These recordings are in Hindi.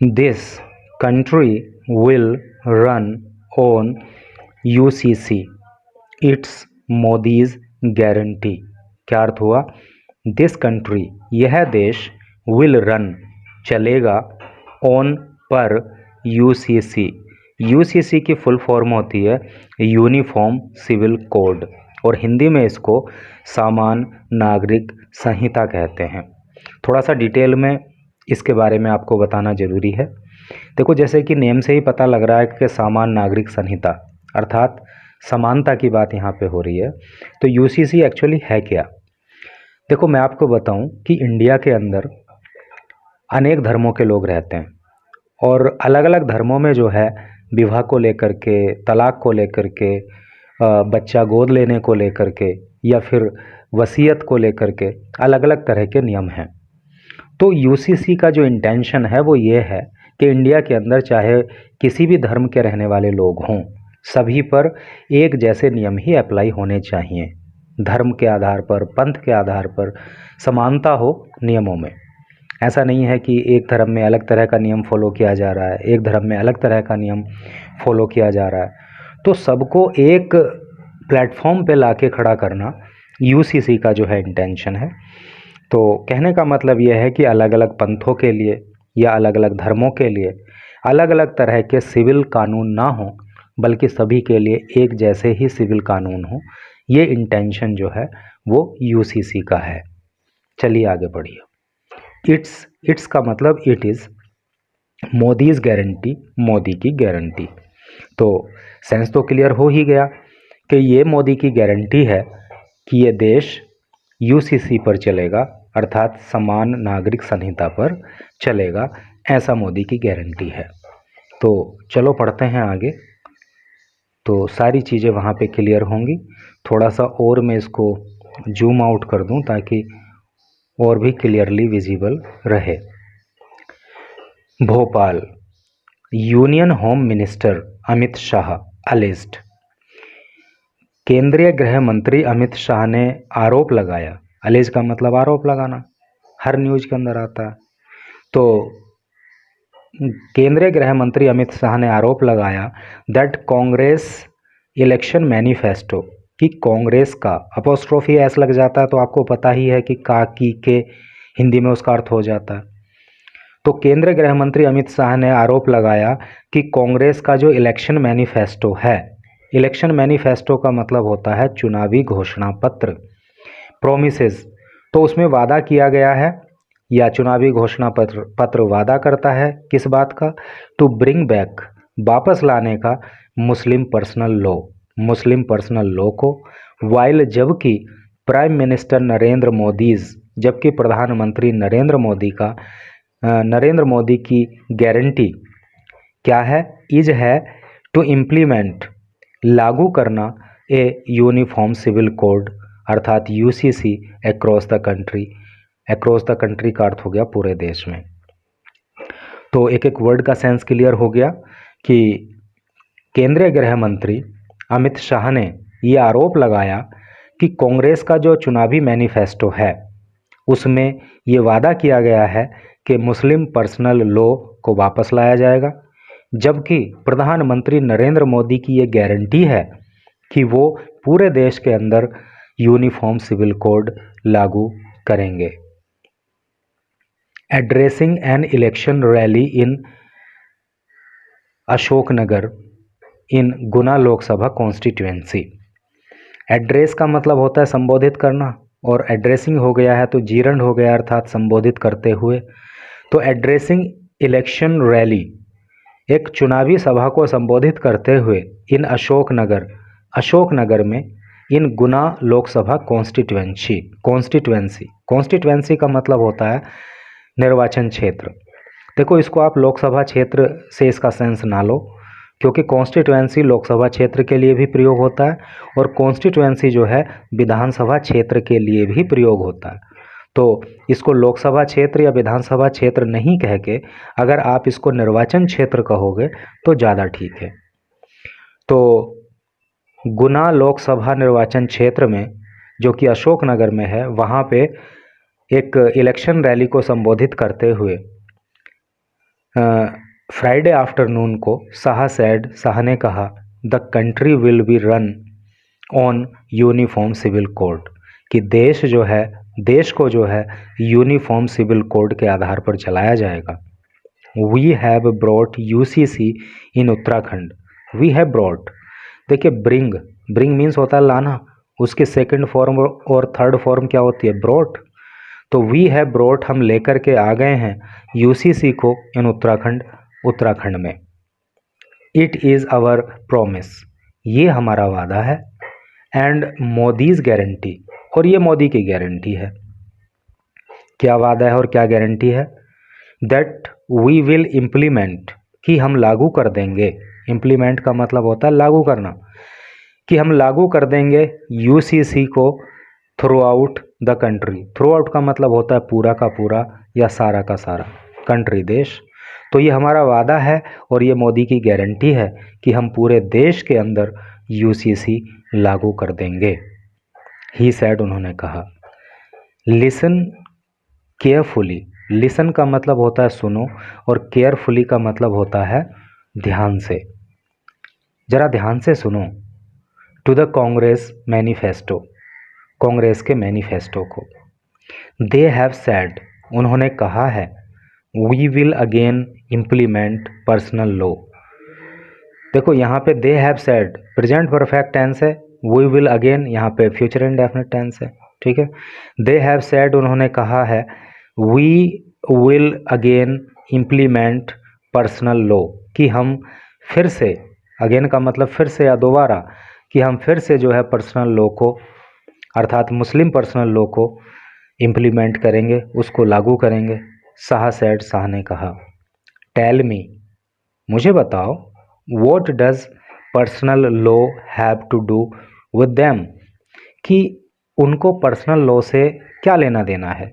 This country will run on UCC, it's Modi's guarantee. क्या अर्थ हुआ? दिस कंट्री, यह देश, विल रन, चलेगा, ऑन, पर, यूसीसी, यूसीसी की फुल फॉर्म होती है यूनिफॉर्म सिविल कोड, और हिंदी में इसको सामान्य नागरिक संहिता कहते हैं। थोड़ा सा डिटेल में इसके बारे में आपको बताना जरूरी है। देखो, जैसे कि नेम से ही पता लग रहा है कि सामान्य नागरिक संहिता अर्थात समानता की बात यहाँ पे हो रही है। तो यूसीसी एक्चुअली है क्या? देखो, मैं आपको बताऊं कि इंडिया के अंदर अनेक धर्मों के लोग रहते हैं, और अलग अलग धर्मों में जो है विवाह को लेकर के, तलाक को लेकर के, बच्चा गोद लेने को लेकर के, या फिर वसीयत को लेकर के अलग अलग तरह के नियम हैं। तो यूसीसी का जो इंटेंशन है वो ये है कि इंडिया के अंदर चाहे किसी भी धर्म के रहने वाले लोग हों, सभी पर एक जैसे नियम ही अप्लाई होने चाहिए। धर्म के आधार पर, पंथ के आधार पर समानता हो नियमों में। ऐसा नहीं है कि एक धर्म में अलग तरह का नियम फॉलो किया जा रहा है, एक धर्म में अलग तरह का नियम फॉलो किया जा रहा है। तो सबको एक प्लेटफॉर्म पे लाके खड़ा करना यूसीसी का जो है इंटेंशन है। तो कहने का मतलब यह है कि अलग अलग पंथों के लिए या अलग अलग धर्मों के लिए अलग अलग तरह के सिविल कानून ना हो, बल्कि सभी के लिए एक जैसे ही सिविल कानून हो। ये इंटेंशन जो है वो यूसीसी का है। चलिए आगे बढ़िए। इट्स का मतलब it is, Modi's guarantee, Modi की गारंटी। तो सेंस तो क्लियर हो ही गया कि ये मोदी की गारंटी है कि ये देश यूसीसी पर चलेगा, अर्थात समान नागरिक संहिता पर चलेगा। ऐसा मोदी की गारंटी है। तो चलो पढ़ते हैं आगे, तो सारी चीज़ें वहाँ पे क्लियर होंगी। थोड़ा सा और मैं इसको जूम आउट कर दूं ताकि और भी क्लियरली विजिबल रहे। Bhopal, union home minister Amit Shah alleged, केंद्रीय गृह मंत्री अमित शाह ने आरोप लगाया। अलेज का मतलब आरोप लगाना, हर न्यूज के अंदर आता है। तो केंद्रीय गृह मंत्री अमित शाह ने आरोप लगाया दैट कांग्रेस इलेक्शन मैनिफेस्टो, कि कांग्रेस का, अपोस्ट्रोफी एस लग जाता है तो आपको पता ही है कि का की के हिंदी में उसका अर्थ हो जाता है। तो केंद्रीय गृह मंत्री अमित शाह ने आरोप लगाया कि कांग्रेस का जो इलेक्शन मैनिफेस्टो है, इलेक्शन मैनिफेस्टो का मतलब होता है चुनावी घोषणा पत्र, प्रोमिसेस। तो उसमें वादा किया गया है, या चुनावी घोषणा पत्र वादा करता है किस बात का? टू ब्रिंग बैक, वापस लाने का, मुस्लिम पर्सनल लॉ, मुस्लिम पर्सनल लॉ को। वाइल, जबकि प्राइम मिनिस्टर नरेंद्र मोदीज, जबकि प्रधानमंत्री नरेंद्र मोदी की गारंटी क्या है? इज है टू इम्प्लीमेंट, लागू करना, ए यूनिफॉर्म सिविल कोड अर्थात UCC across the country. Across the country का अर्थ हो गया पूरे देश में। तो एक एक वर्ड का सेंस क्लियर हो गया कि केंद्रीय गृह मंत्री अमित शाह ने ये आरोप लगाया कि कांग्रेस का जो चुनावी मैनिफेस्टो है उसमें ये वादा किया गया है कि मुस्लिम पर्सनल लॉ को वापस लाया जाएगा, जबकि प्रधानमंत्री नरेंद्र मोदी की ये गारंटी है कि वो पूरे देश के अंदर यूनिफॉर्म सिविल कोड लागू करेंगे। Addressing an election rally in Ashoknagar in Guna Lok Sabha constituency. Address का मतलब होता है संबोधित करना, और एड्रेसिंग हो गया है तो जीर्ण हो गया अर्थात संबोधित करते हुए। तो एड्रेसिंग इलेक्शन रैली, एक चुनावी सभा को संबोधित करते हुए इन अशोकनगर, अशोकनगर में, इन गुना लोकसभा कॉन्स्टिट्यूएंसी का मतलब होता है निर्वाचन क्षेत्र। देखो, इसको आप लोकसभा क्षेत्र से इसका सेंस ना लो, क्योंकि कॉन्स्टिट्यूएंसी लोकसभा क्षेत्र के लिए भी प्रयोग होता है और कॉन्स्टिट्यूएंसी जो है विधानसभा क्षेत्र के लिए भी प्रयोग होता है। तो इसको लोकसभा क्षेत्र या विधानसभा क्षेत्र नहीं कह के अगर आप इसको निर्वाचन क्षेत्र कहोगे तो ज़्यादा ठीक है। तो गुना लोकसभा निर्वाचन क्षेत्र में, जो कि अशोकनगर में है, वहाँ पे एक इलेक्शन रैली को संबोधित करते हुए फ्राइडे आफ्टरनून को शाह ने कहा the country will be run on uniform civil code, कि देश को जो है यूनिफॉर्म सिविल कोड के आधार पर चलाया जाएगा। We have brought UCC in Uttarakhand. We have brought, देखिए ब्रिंग मीन्स होता है लाना, उसके सेकंड फॉर्म और थर्ड फॉर्म क्या होती है, ब्रॉट। तो वी हैव ब्रॉट, हम लेकर के आ गए हैं यूसीसी को इन उत्तराखंड में। इट इज़ आवर प्रॉमिस, ये हमारा वादा है। एंड मोदीज गारंटी, और ये मोदी की गारंटी है। क्या वादा है और क्या गारंटी है? दैट वी विल इम्प्लीमेंट, कि हम लागू कर देंगे। इम्प्लीमेंट का मतलब होता है लागू करना, कि हम लागू कर देंगे यूसीसी को through out the country. Through out का मतलब होता है पूरा का पूरा या सारा का सारा, कंट्री देश। तो ये हमारा वादा है और ये मोदी की गारंटी है कि हम पूरे देश के अंदर यूसीसी लागू कर देंगे। ही सैड, उन्होंने कहा। लिसन केयरफुली, लिसन का मतलब होता है सुनो, और केयरफुली का मतलब होता है ध्यान से। जरा ध्यान से सुनो। To the Congress manifesto, Congress के मैनिफेस्टो को। दे हैव सैड, उन्होंने कहा है। We will again implement personal law. देखो यहाँ पे they have said present perfect tense है, वी विल अगेन यहाँ पे फ्यूचर इंडेफिनिट टेंस है, ठीक है। दे हैव सैड, उन्होंने कहा है। We will again implement personal law, कि हम फिर से, अगेन का मतलब फिर से या दोबारा, कि हम फिर से जो है पर्सनल लॉ को, अर्थात मुस्लिम पर्सनल लॉ को इम्प्लीमेंट करेंगे, उसको लागू करेंगे। शाह सैड, शाह ने कहा। टेल मी, मुझे बताओ। What does personal law have to do with them, कि उनको पर्सनल लॉ से क्या लेना देना है।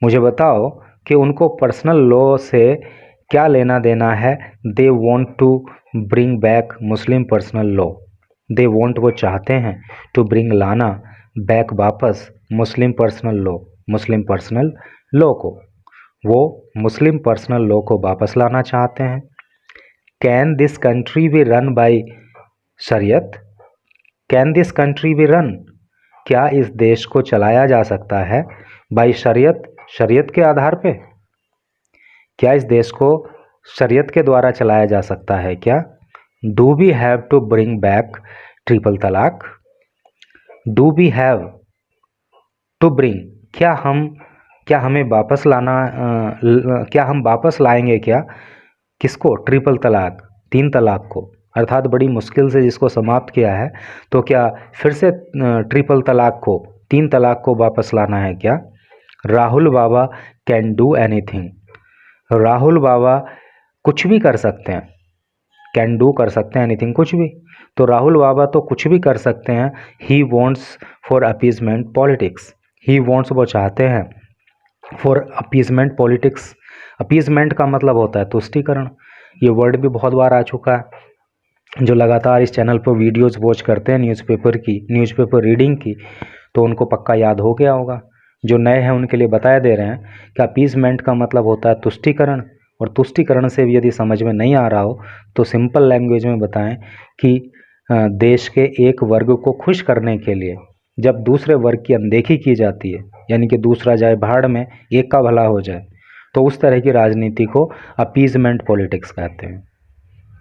मुझे बताओ कि उनको पर्सनल लॉ से क्या लेना देना है। They want to bring back Muslim personal law, they want, वो चाहते हैं, टू ब्रिंग, लाना, बैक, वापस, मुस्लिम पर्सनल लॉ को, वो मुस्लिम पर्सनल लॉ को वापस लाना चाहते हैं। Can this country be run by शरीयत, can this country be run, क्या इस देश को चलाया जा सकता है बाय शरीयत, शरीयत के आधार पे, क्या इस देश को शरीयत के द्वारा चलाया जा सकता है क्या। Do we have to bring back triple तलाक, do we have to bring, क्या हमें वापस लाना, क्या हम वापस लाएंगे क्या, किसको, ट्रिपल तलाक, 3 तलाक को, अर्थात बड़ी मुश्किल से जिसको समाप्त किया है, तो क्या फिर से ट्रिपल तलाक को, 3 तलाक को वापस लाना है क्या। राहुल बाबा कैन डू एनीथिंग, राहुल बाबा कुछ भी कर सकते हैं। कैन डू कर सकते हैं, एनीथिंग कुछ भी, तो राहुल बाबा तो कुछ भी कर सकते हैं। He wants for appeasement politics, he wants, वो चाहते हैं, फॉर अपीजमेंट पॉलिटिक्स। अपीजमेंट का मतलब होता है तुष्टीकरण। ये वर्ड भी बहुत बार आ चुका है। जो लगातार इस चैनल पर वीडियोस वॉच करते हैं न्यूज़पेपर रीडिंग की, तो उनको पक्का याद हो गया होगा। जो नए हैं उनके लिए बताया दे रहे हैं कि अपीजमेंट का मतलब होता है तुष्टीकरण, और तुष्टीकरण से भी यदि समझ में नहीं आ रहा हो तो सिंपल लैंग्वेज में बताएं कि देश के एक वर्ग को खुश करने के लिए जब दूसरे वर्ग की अनदेखी की जाती है, यानी कि दूसरा जाए भाड़ में, एक का भला हो जाए, तो उस तरह की राजनीति को अपीजमेंट पॉलिटिक्स कहते हैं,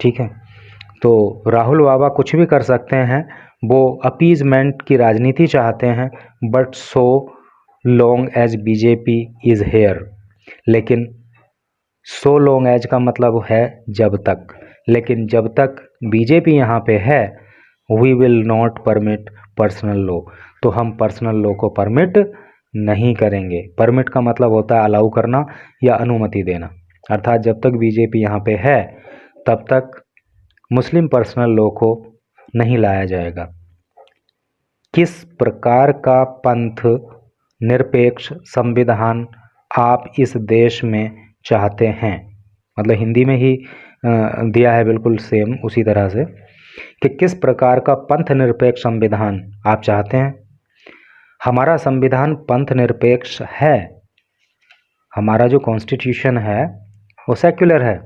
ठीक है। तो राहुल बाबा कुछ भी कर सकते हैं, वो अपीजमेंट की राजनीति चाहते हैं। But so long as BJP is here, लेकिन सो लॉन्ग एज का मतलब है जब तक, लेकिन जब तक बीजेपी यहाँ पे है, we will not permit personal law, तो हम पर्सनल लॉ को परमिट नहीं करेंगे। परमिट का मतलब होता है अलाउ करना या अनुमति देना, अर्थात जब तक बीजेपी यहाँ पे है तब तक मुस्लिम पर्सनल लॉ को नहीं लाया जाएगा। किस प्रकार का पंथ निरपेक्ष संविधान आप इस देश में चाहते हैं, मतलब हिंदी में ही दिया है बिल्कुल सेम उसी तरह से, कि किस प्रकार का पंथ निरपेक्ष संविधान आप चाहते हैं। हमारा संविधान पंथ निरपेक्ष है, हमारा जो कॉन्स्टिट्यूशन है वो सेक्युलर है।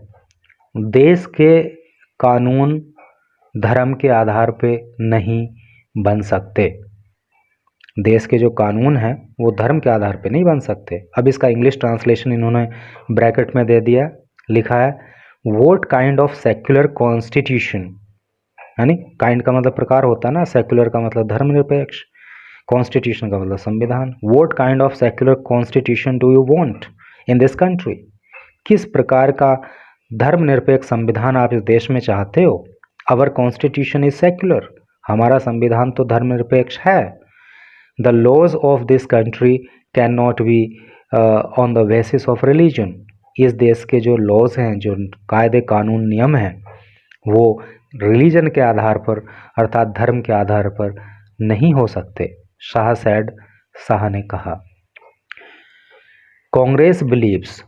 देश के कानून धर्म के आधार पे नहीं बन सकते। देश के जो कानून हैं वो धर्म के आधार पे नहीं बन सकते। अब इसका इंग्लिश ट्रांसलेशन इन्होंने ब्रैकेट में दे दिया, लिखा है what kind of secular constitution, यानी काइंड का मतलब प्रकार होता है ना, सेक्युलर का मतलब धर्मनिरपेक्ष, कॉन्स्टिट्यूशन का मतलब संविधान। What kind of secular constitution do you want in this country, किस प्रकार का धर्मनिरपेक्ष संविधान आप इस देश में चाहते हो। आवर कॉन्स्टिट्यूशन इज सेक्युलर, हमारा संविधान तो धर्मनिरपेक्ष है। The laws of this country can not be on the basis of religion, इस देश के जो लॉज हैं, जो कायदे कानून नियम हैं, वो रिलीजन के आधार पर अर्थात धर्म के आधार पर नहीं हो सकते। शाह सैड, शाह ने कहा। कांग्रेस बिलीव्स,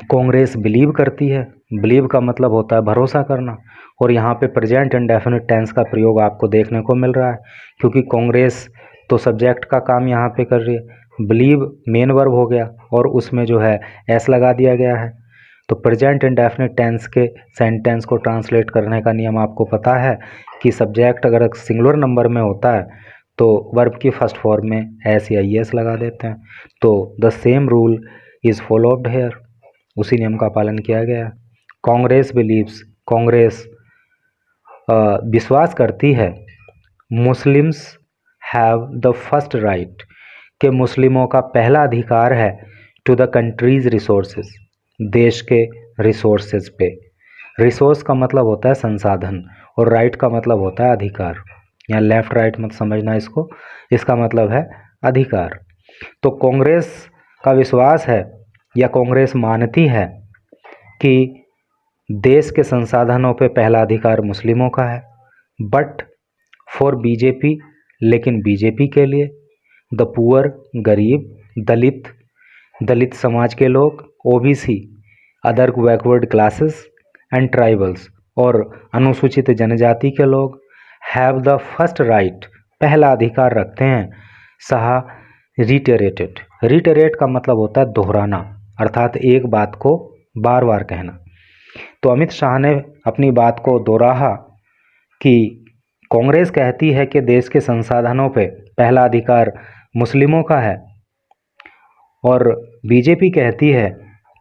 कांग्रेस बिलीव करती है। बिलीव का मतलब होता है भरोसा करना, और यहाँ पे प्रेजेंट इंडेफिनिट टेंस का प्रयोग आपको देखने को मिल रहा है, क्योंकि कांग्रेस तो सब्जेक्ट का काम यहाँ पे कर रही है। बिलीव मेन वर्ब हो गया और उसमें जो है एस लगा दिया गया है। तो प्रेजेंट इंडेफिनिट टेंस के सेंटेंस को ट्रांसलेट करने का नियम आपको पता है कि सब्जेक्ट अगर सिंगुलर नंबर में होता है तो वर्ब की फर्स्ट फॉर्म में एस या एस लगा देते हैं। तो the same rule is followed here, उसी नियम का पालन किया गया। कांग्रेस बिलीव्स, कांग्रेस विश्वास करती है, Muslims have the first right, कि मुस्लिमों का पहला अधिकार है टू द कंट्रीज रिसोर्सेज, देश के रिसोर्सेज पे। रिसोर्स का मतलब होता है संसाधन और राइट का मतलब होता है अधिकार। यहाँ लेफ्ट राइट मत समझना इसको, इसका मतलब है अधिकार। तो कांग्रेस का विश्वास है या कांग्रेस मानती है कि देश के संसाधनों पे पहला अधिकार मुस्लिमों का है। बट फॉर बीजेपी, लेकिन बीजेपी के लिए, द पुअर, गरीब, दलित, दलित समाज के लोग, OBC, other backward classes and tribals, और अनुसूचित जनजाति के लोग, हैव द फर्स्ट राइट, पहला अधिकार रखते हैं। शाह रिटेरेटेड, रिटेरेट का मतलब होता है दोहराना, अर्थात एक बात को बार बार कहना। तो अमित शाह ने अपनी बात को दोहराया कि कांग्रेस कहती है कि देश के संसाधनों पे पहला अधिकार मुस्लिमों का है, और बीजेपी कहती है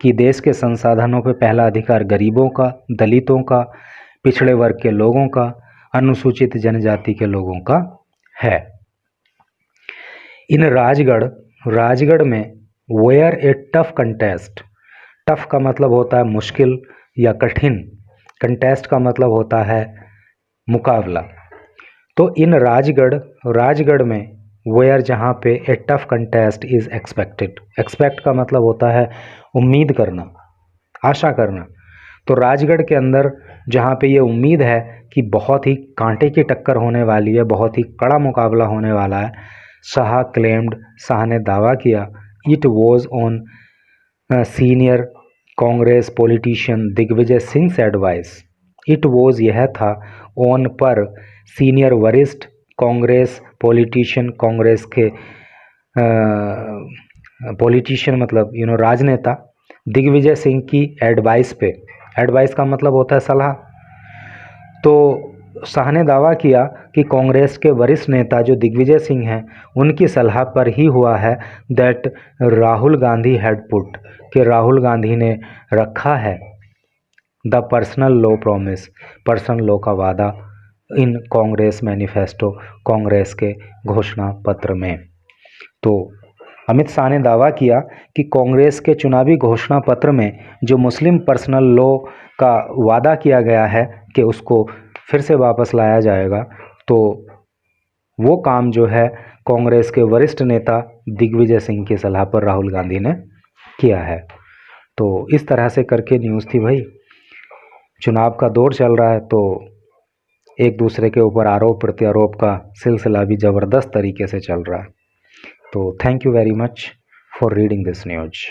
कि देश के संसाधनों पे पहला अधिकार गरीबों का, दलितों का, पिछड़े वर्ग के लोगों का, अनुसूचित जनजाति के लोगों का है। इन राजगढ़, राजगढ़ में where a tough contest, tough का मतलब होता है मुश्किल या कठिन, कंटेस्ट का मतलब होता है मुकाबला। तो इन राजगढ़, राजगढ़ में वेयर जहाँ पे ए tough contest is expected, expect का मतलब होता है उम्मीद करना, आशा करना। तो राजगढ़ के अंदर जहाँ पे ये उम्मीद है कि बहुत ही कांटे की टक्कर होने वाली है, बहुत ही कड़ा मुकाबला होने वाला है, शाह क्लेम्ड, शाह ने दावा किया, it was on senior Congress politician Digvijaya Singh advice, it was यह था, ऑन पर सीनियर वरिष्ठ कांग्रेस पॉलिटिशियन, कांग्रेस के पॉलिटिशियन मतलब राजनेता दिग्विजय सिंह की एडवाइस पे, एडवाइस का मतलब होता है सलाह। तो शाह ने दावा किया कि कांग्रेस के वरिष्ठ नेता जो दिग्विजय सिंह हैं उनकी सलाह पर ही हुआ है that Rahul Gandhi had put, कि राहुल गांधी ने रखा है the personal law promise, personal law का वादा इन कांग्रेस मैनिफेस्टो, कांग्रेस के घोषणा पत्र में। तो अमित शाह ने दावा किया कि कांग्रेस के चुनावी घोषणा पत्र में जो मुस्लिम पर्सनल लॉ का वादा किया गया है कि उसको फिर से वापस लाया जाएगा, तो वो काम जो है कांग्रेस के वरिष्ठ नेता दिग्विजय सिंह की सलाह पर राहुल गांधी ने किया है। तो इस तरह से करके न्यूज़ थी भाई। चुनाव का दौर चल रहा है तो एक दूसरे के ऊपर आरोप प्रत्यारोप का सिलसिला भी ज़बरदस्त तरीके से चल रहा है। तो thank you very much for reading this news.